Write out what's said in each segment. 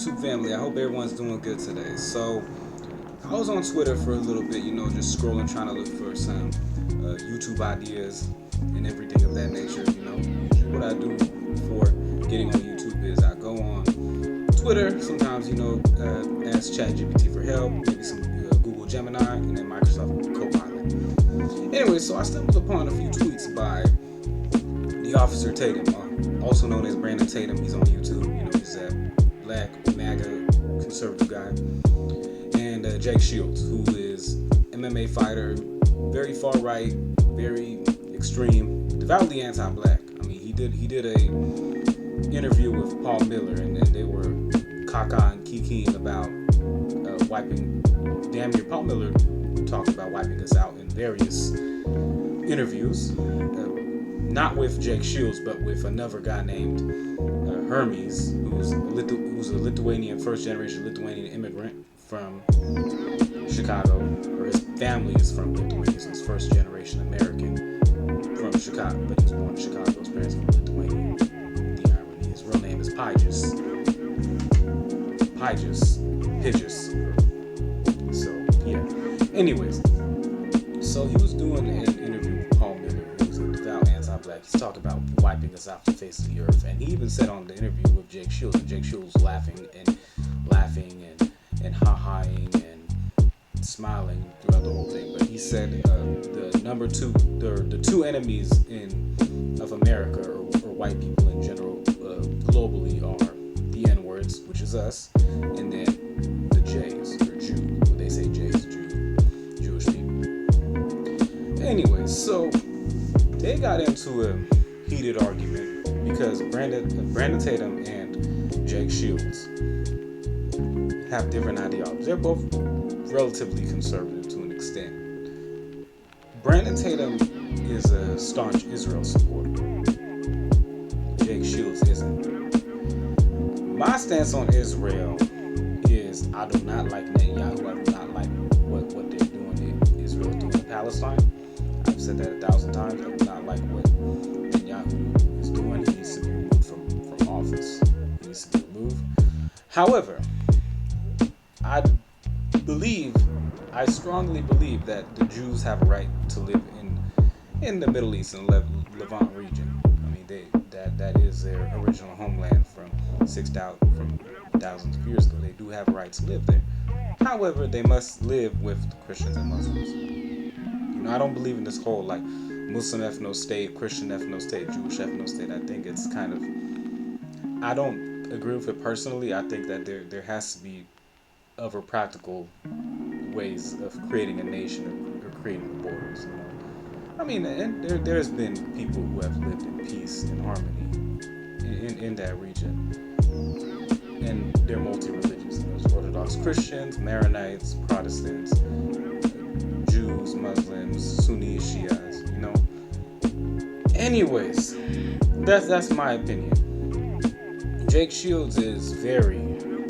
YouTube family? I hope everyone's doing good today. So, I was on Twitter for a little bit, just scrolling, trying to look for some YouTube ideas and everything of that nature. Usually what I do for getting on YouTube is I go on Twitter, sometimes, ask ChatGPT for help, maybe some Google Gemini, and then Microsoft Copilot. Anyway, so I stumbled upon a few tweets by the Officer Tatum, also known as Brandon Tatum. He's on YouTube. He's a black MAGA conservative guy. And Jake Shields, who is MMA fighter, very far right, very extreme, devoutly anti-black. I mean, he did a interview with Paul Miller, and they were caca and kikiing about wiping. Damn near Paul Miller talked about wiping us out in various interviews. Not with Jake Shields, but with another guy named Hermes, who's a Lithuanian, first-generation Lithuanian immigrant from Chicago, or his family is from Lithuania. He's first-generation American from Chicago, but he was born in Chicago. His parents from Lithuania. The irony, his real name is Pidges. So yeah. Anyways, so he was doing an interview with Paul Miller, who's a devout anti-black. He's talking about wiping us off the face of the earth, and he even said on the interview with Jake Shields, and Jake Shields was laughing and ha-haing and smiling throughout the whole thing. But he said the two enemies of America or white people in general globally are the N-words, which is us, and then the J's, or Jew. When they say J's, Jewish people. Anyway, so they got into a heated argument because Brandon Tatum and Jake Shields have different ideologies. They're both relatively conservative to an extent. Brandon Tatum is a staunch Israel supporter. Jake Shields isn't. My stance on Israel is I do not like Netanyahu. I do not like what they're doing in Israel, doing in Palestine. I've said that 1,000 times. I do not like what Netanyahu is doing. He needs to be removed from office. He needs to be removed. However, I strongly believe that the Jews have a right to live in the Middle East and Levant region. I mean, that is their original homeland from thousands of years ago. They do have a right to live there. However, they must live with Christians and Muslims. I don't believe in this whole like Muslim ethno-state, Christian ethno-state, Jewish ethno-state. I think it's kind of, I don't agree with it personally. I think that there has to be other practical ways of creating a nation or creating borders. I mean, and there's been people who have lived in peace and harmony in that region, and they're multi-religious. There's Orthodox Christians, Maronites, Protestants, Jews, Muslims, Sunni, Shias. Anyways, that's my opinion. Jake Shields is very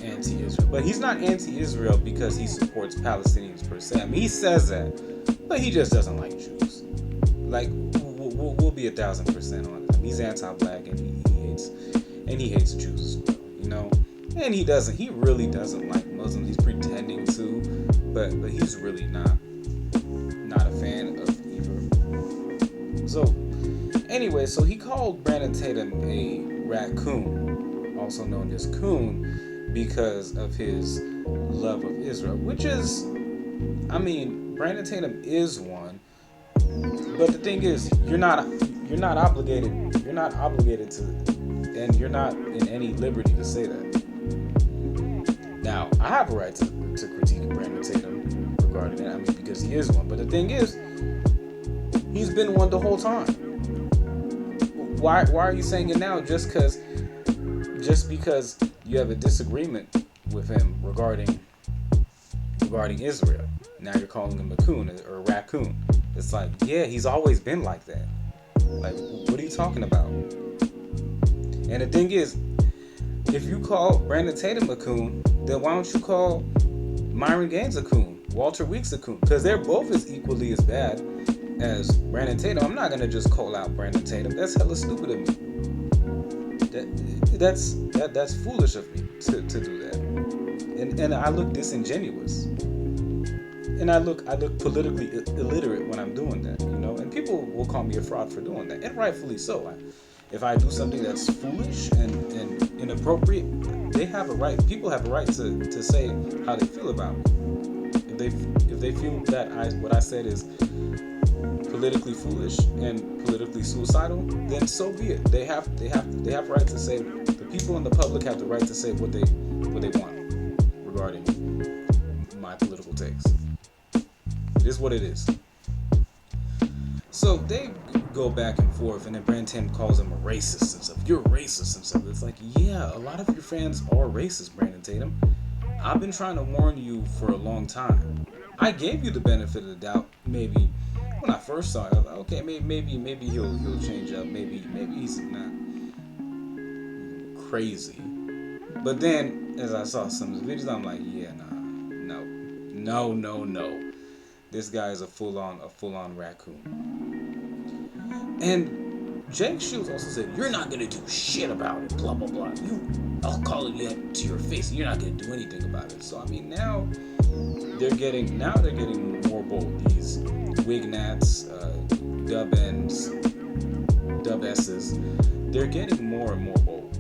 anti-Israel, but he's not anti-Israel because he supports Palestinians per se. I mean, he says that, but he just doesn't like Jews. Like, we'll be 1,000% on it. I mean, he's anti-black and he hates Jews as well, And he really doesn't like Muslims. He's pretending to, but he's really not a fan of either. So, anyway, so he called Brandon Tatum a raccoon, also known as coon, because of his love of Israel, which is, I mean, Brandon Tatum is one, but the thing is, you're not obligated to, and you're not in any liberty to say that. Now, I have a right to critique Brandon Tatum regarding that, I mean, because he is one, but the thing is, he's been one the whole time. Why are you saying it now just because you have a disagreement with him regarding Israel? Now you're calling him a coon or a raccoon. It's like, yeah, he's always been like that. Like, what are you talking about? And the thing is, if you call Brandon Tatum a coon, then why don't you call Myron Gaines a coon, Walter Weeks a coon? Because they're both equally as bad as Brandon Tatum. I'm not going to just call out Brandon Tatum. That's hella stupid of me. That's foolish of me to do that, and I look disingenuous, and I look politically illiterate when I'm doing that, and people will call me a fraud for doing that, and rightfully so. If I do something that's foolish and inappropriate, they have a right. People have a right to say how they feel about me. If they feel that what I said is politically foolish and politically suicidal, then so be it. They have right to say. The people in the public have the right to say what they want regarding my political takes. It is what it is. So they go back and forth, and then Brandon calls him a racist and stuff. You're a racist and stuff. It's like, yeah, a lot of your fans are racist, Brandon Tatum. I've been trying to warn you for a long time. I gave you the benefit of the doubt. Maybe when I first saw it, I was like, okay, maybe he'll change up. Maybe he's not crazy. But then as I saw some of the videos, I'm like, yeah, no. This guy is a full on raccoon. And Jake Shields also said, you're not gonna do shit about it, blah blah blah. I'll call it up to your face, and you're not gonna do anything about it. So I mean, now they're getting more bold. These wignats, dub-ns, dub-s's, they're getting more and more bold.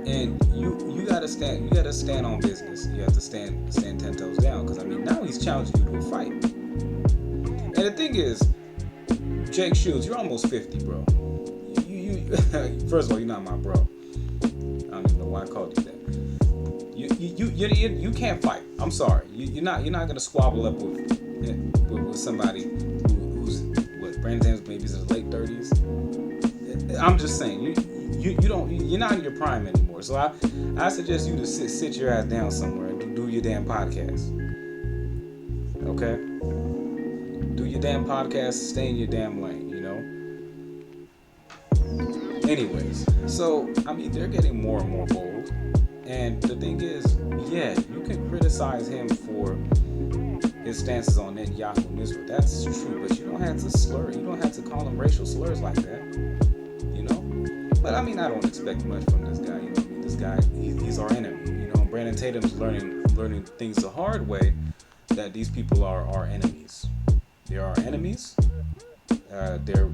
And you gotta stand on business. You have to stand 10 toes down, because I mean, now he's challenging you to a fight. And the thing is, Jake Shields, you're almost 50, bro. You first of all, you're not my bro. I don't even know why I called you that. You can't fight. I'm sorry. You're not gonna squabble up with somebody who's what, Brandon's maybe in his late 30s. I'm just saying, you're not in your prime anymore. So I suggest you to sit your ass down somewhere and do your damn podcast. Okay? Do your damn podcast, stay in your damn lane, Anyways, so I mean, they're getting more and more bold. And the thing is, yeah, you can criticize him for his stances on Netanyahu and Israel. That's true, but you don't have to slur. You don't have to call him racial slurs like that. But I mean, I don't expect much from this guy. This guy, he's our enemy. Brandon Tatum's learning things the hard way, that these people are our enemies. They're our enemies. They're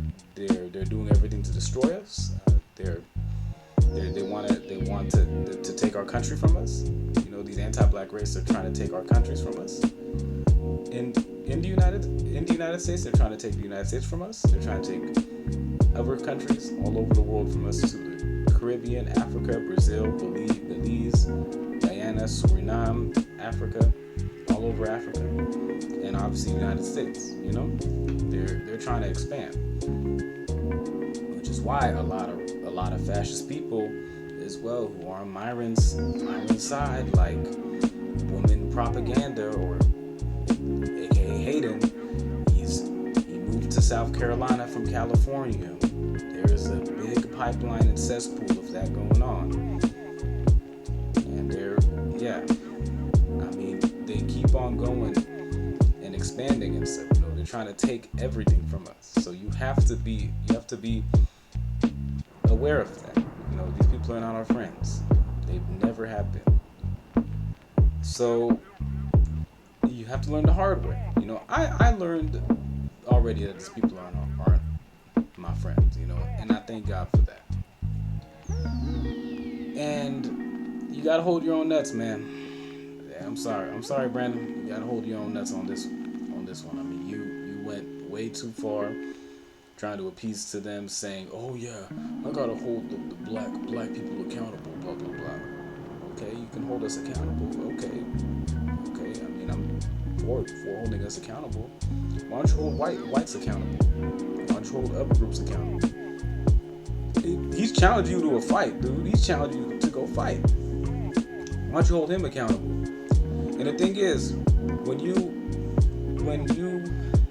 doing everything to destroy us. They want to take our country from us. These anti-black racists are trying to take our countries from us. In the United States, they're trying to take the United States from us. They're trying to take other countries all over the world from us, to the Caribbean, Africa, Brazil, Belize, Guyana, Suriname, Africa, all over Africa, and obviously the United States. They're trying to expand, which is why a lot of fascist people as well, who are on Myron's side, like woman propaganda, or aka Hayden. He moved to South Carolina from California. There is a big pipeline and cesspool of that going on. And they keep on going and expanding and stuff. They're trying to take everything from us. So you have to be aware of that. These people are not our friends. They never have been. So you have to learn the hard way. I learned already that these people aren't my friends, and I thank God for that. And you gotta hold your own nuts, man. Yeah, I'm sorry, Brandon. You gotta hold your own nuts on this one. I mean, you went way too far, trying to appease to them, saying, "Oh yeah, I gotta hold the black people accountable." Blah blah blah. Okay, you can hold us accountable. Okay. I mean, I'm for holding us accountable. Why don't you hold whites accountable? Why don't you hold other groups accountable? He's challenging you to a fight, dude. He's challenging you to go fight. Why don't you hold him accountable? And the thing is, when you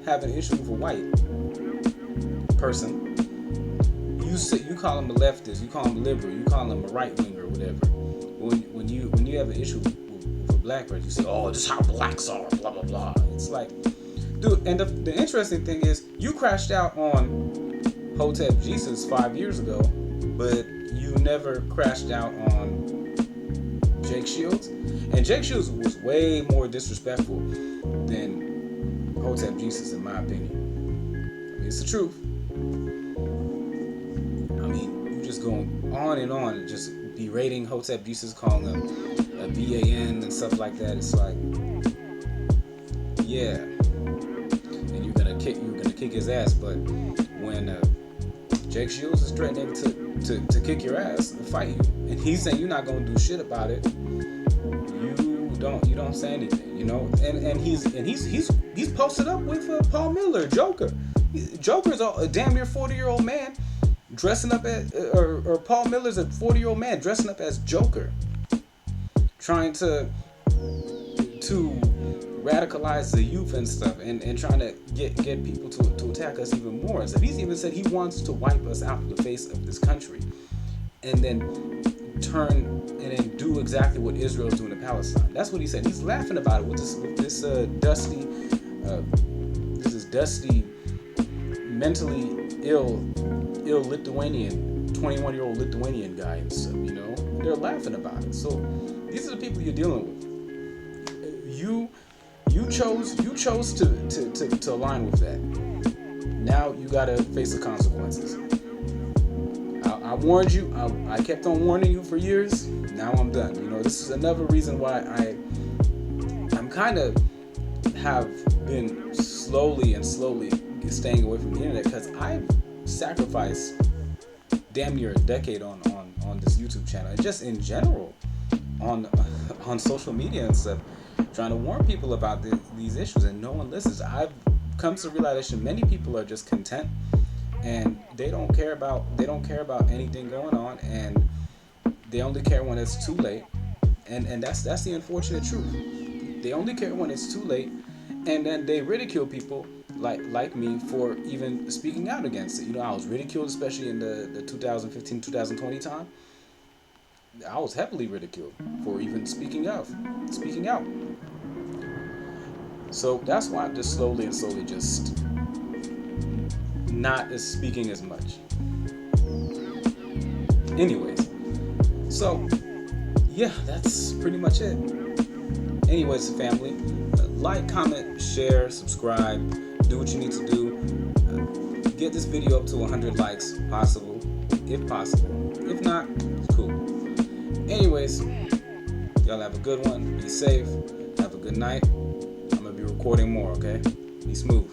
have an issue with a white person, you call him a leftist, you call him a liberal, you call him a right winger or whatever. When you have an issue with a black person, you say, "Oh, this is how blacks are," blah blah blah. It's like, dude. And the interesting thing is, you crashed out on Hotep Jesus 5 years ago, but you never crashed out on Jake Shields. And Jake Shields was way more disrespectful than Hotep Jesus, in my opinion. I mean, it's the truth. I mean, you just going on and just berating Hotep Jesus, calling him a BAN and stuff like that. It's like, yeah, and you're gonna kick his ass. But when Jake Shields is threatening to kick your ass and fight you, and he's saying you're not gonna do shit about it, you don't say anything, you know. And he's posted up with Paul Miller, Joker. Joker's a damn near 40-year-old man dressing up as, or Paul Miller's a 40-year-old man dressing up as Joker, trying to radicalize the youth and stuff, and trying to get people to attack us even more. So he's even said he wants to wipe us out of the face of this country, and then do exactly what Israel's doing to Palestine. That's what he said. He's laughing about it with this dusty, mentally ill Lithuanian, 21-year-old Lithuanian guy and stuff, you know. They're laughing about it. So these are the people you're dealing with. You chose to align with that. Now you gotta face the consequences. I warned you. I kept on warning you for years. Now I'm done. You know, this is another reason why I'm kind of have been slowly staying away from the internet, because I've sacrificed damn near a decade on this YouTube channel, and just in general on social media and stuff, trying to warn people about these issues, and no one listens. I've come to the realization many people are just content, and they don't care about anything going on, and they only care when it's too late, and that's the unfortunate truth. They only care when it's too late, and then they ridicule people like me for even speaking out against it. You know, I was ridiculed, especially in the 2015-2020 time. I was heavily ridiculed for even speaking out. So that's why I'm just slowly just not as speaking as much. Anyways, so yeah, that's pretty much it. Anyways, family, like, comment, share, subscribe, do what you need to do. Get this video up to 100 likes, if possible. If not, it's cool. Anyways, y'all have a good one. Be safe. Have a good night. I'm gonna be recording more, okay? Be smooth.